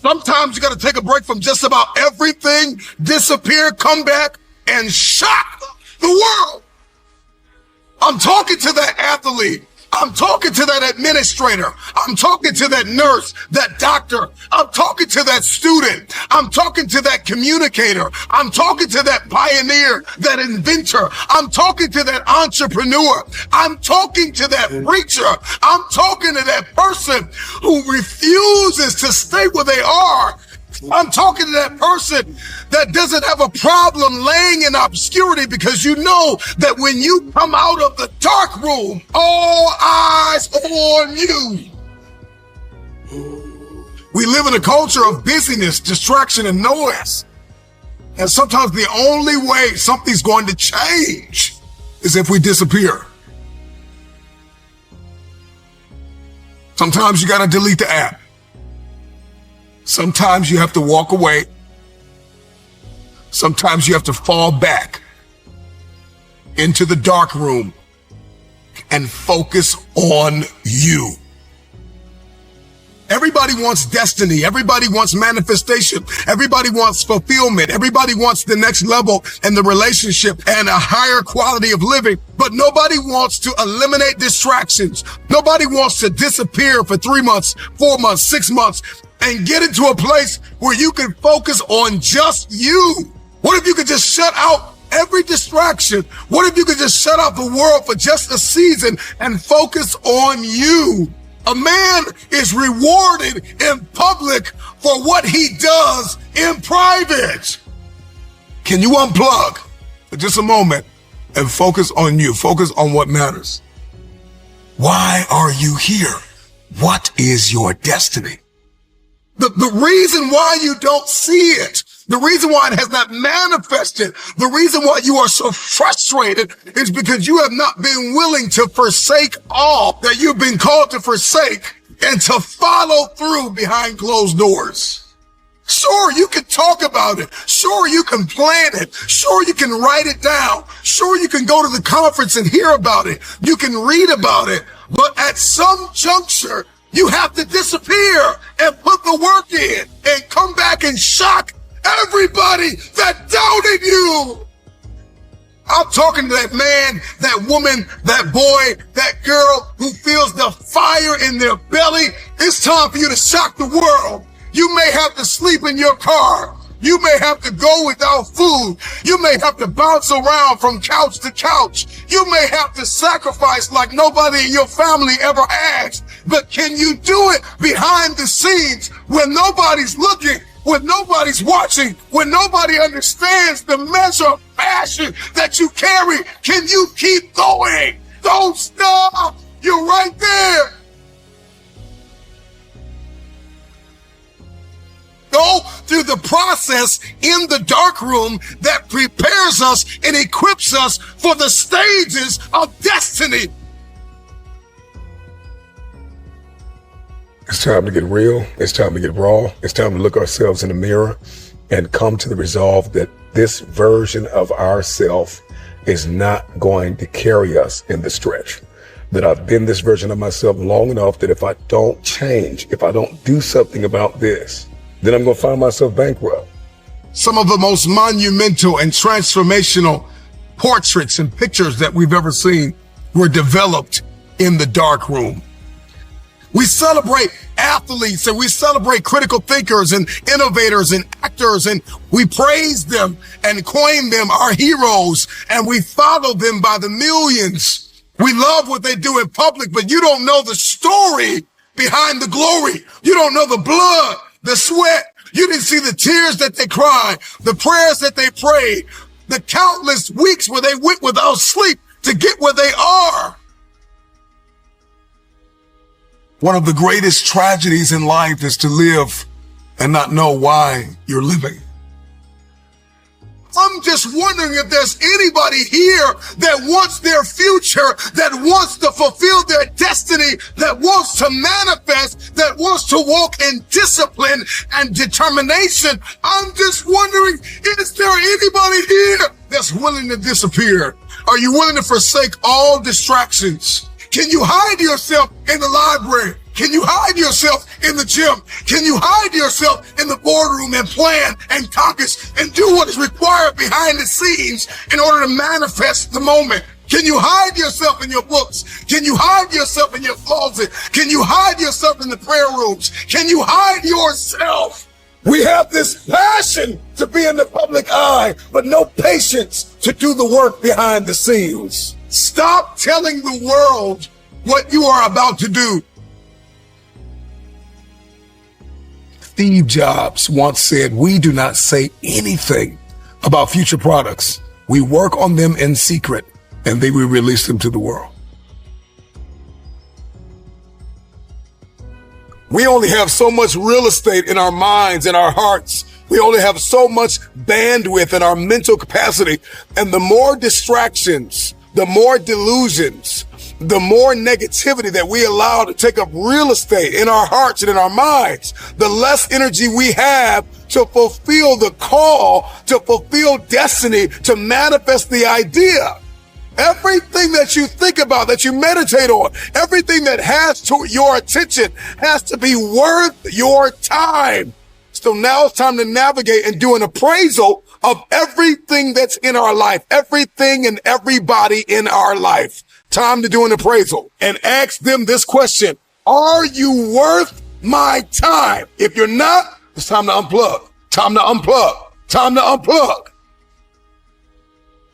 Sometimes you got to take a break from just about everything, disappear, come back, and shock the world. I'm talking to that athlete. I'm talking to that administrator. I'm talking to that nurse, that doctor. I'm talking to that student. I'm talking to that communicator. I'm talking to that pioneer, that inventor. I'm talking to that entrepreneur. I'm talking to that preacher. I'm talking to that person who refuses to stay where they are. I'm talking to that person that doesn't have a problem laying in obscurity, because you know that when you come out of the dark room, all eyes on you. We live in a culture of busyness, distraction, and noise. And sometimes the only way something's going to change is if we disappear. Sometimes you got to delete the app. Sometimes you have to walk away. Sometimes you have to fall back into the dark room and focus on you. Everybody wants destiny. Everybody wants manifestation. Everybody wants fulfillment. Everybody wants the next level in the relationship and a higher quality of living. But nobody wants to eliminate distractions. Nobody wants to disappear for 3 months, 4 months, 6 months, and get into a place where you can focus on just you. What if you could just shut out every distraction? What if you could just shut out the world for just a season and focus on you? A man is rewarded in public for what he does in private. Can you unplug for just a moment and focus on you? Focus on what matters. Why are you here? What is your destiny? The reason why you don't see it, the reason why it has not manifested, the reason why you are so frustrated is because you have not been willing to forsake all that you've been called to forsake and to follow through behind closed doors. Sure, you can talk about it. Sure, you can plan it. Sure, you can write it down. Sure, you can go to the conference and hear about it. You can read about it. But at some juncture, you have to disappear and put the work in and come back and shock everybody that doubted you. I'm talking to that man, that woman, that boy, that girl who feels the fire in their belly. It's time for you to shock the world. You may have to sleep in your car. You may have to go without food. You may have to bounce around from couch to couch. You may have to sacrifice like nobody in your family ever asked. But can you do it behind the scenes when nobody's looking, when nobody's watching, when nobody understands the measure of passion that you carry? Can you keep going? Don't stop. You're right there. Go through the process in the dark room that prepares us and equips us for the stages of destiny. It's time to get real. It's time to get raw. It's time to look ourselves in the mirror and come to the resolve that this version of ourself is not going to carry us in the stretch. That I've been this version of myself long enough that if I don't change, if I don't do something about this, then I'm going to find myself bankrupt. Some of the most monumental and transformational portraits and pictures that we've ever seen were developed in the dark room. We celebrate athletes and we celebrate critical thinkers and innovators and actors, and we praise them and coin them our heroes, and we follow them by the millions. We love what they do in public, but you don't know the story behind the glory. You don't know the blood, the sweat. You didn't see the tears that they cried, the prayers that they prayed, the countless weeks where they went without sleep to get where they are. One of the greatest tragedies in life is to live and not know why you're living. I'm just wondering if there's anybody here that wants their future, that wants to fulfill their destiny, that wants to manifest, that wants to walk in discipline and determination. I'm just wondering, is there anybody here that's willing to disappear? Are you willing to forsake all distractions? Can you hide yourself in the library? Can you hide yourself in the gym? Can you hide yourself in the boardroom and plan and caucus and do what is required behind the scenes in order to manifest the moment? Can you hide yourself in your books? Can you hide yourself in your closet? Can you hide yourself in the prayer rooms? Can you hide yourself? We have this passion to be in the public eye, but no patience to do the work behind the scenes. Stop telling the world what you are about to do. Steve Jobs once said, "We do not say anything about future products. We work on them in secret, and then we release them to the world." We only have so much real estate in our minds and our hearts. We only have so much bandwidth in our mental capacity. And the more distractions, the more delusions, the more negativity that we allow to take up real estate in our hearts and in our minds, the less energy we have to fulfill the call, to fulfill destiny, to manifest the idea. Everything that you think about, that you meditate on, everything that has to your attention has to be worth your time. So now it's time to navigate and do an appraisal of everything that's in our life, everything and everybody in our life. Time to do an appraisal and ask them this question: are you worth my time? If you're not, it's time to unplug. Time to unplug. Time to unplug.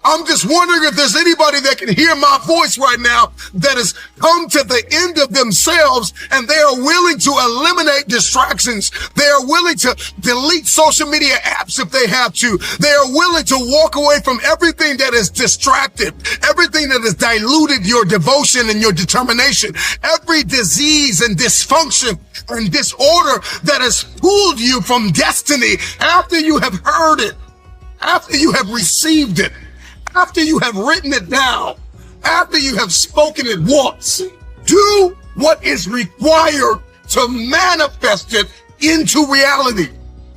I'm just wondering if there's anybody that can hear my voice right now that has come to the end of themselves and they are willing to eliminate distractions. They are willing to delete social media apps if they have to. They are willing to walk away from everything that is distracted, everything that has diluted your devotion and your determination, every disease and dysfunction and disorder that has pulled you from destiny after you have heard it, after you have received it, after you have written it down, after you have spoken it once. Do what is required to manifest it into reality.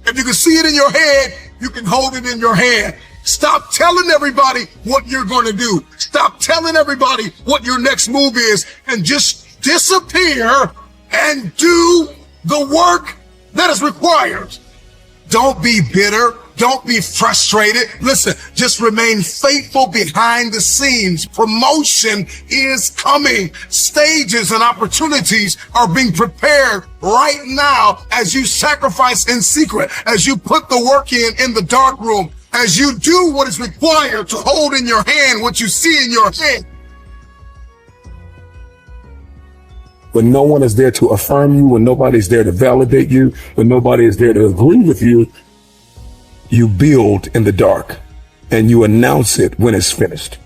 If you can see it in your head, you can hold it in your hand. Stop telling everybody what you're going to do. Stop telling everybody what your next move is and just disappear and do the work that is required. Don't be bitter. Don't be frustrated. Listen, just remain faithful behind the scenes. Promotion is coming. Stages and opportunities are being prepared right now as you sacrifice in secret, as you put the work in the dark room, as you do what is required to hold in your hand what you see in your head. When no one is there to affirm you, when nobody's there to validate you, when nobody is there to agree with you, you build in the dark and you announce it when it's finished.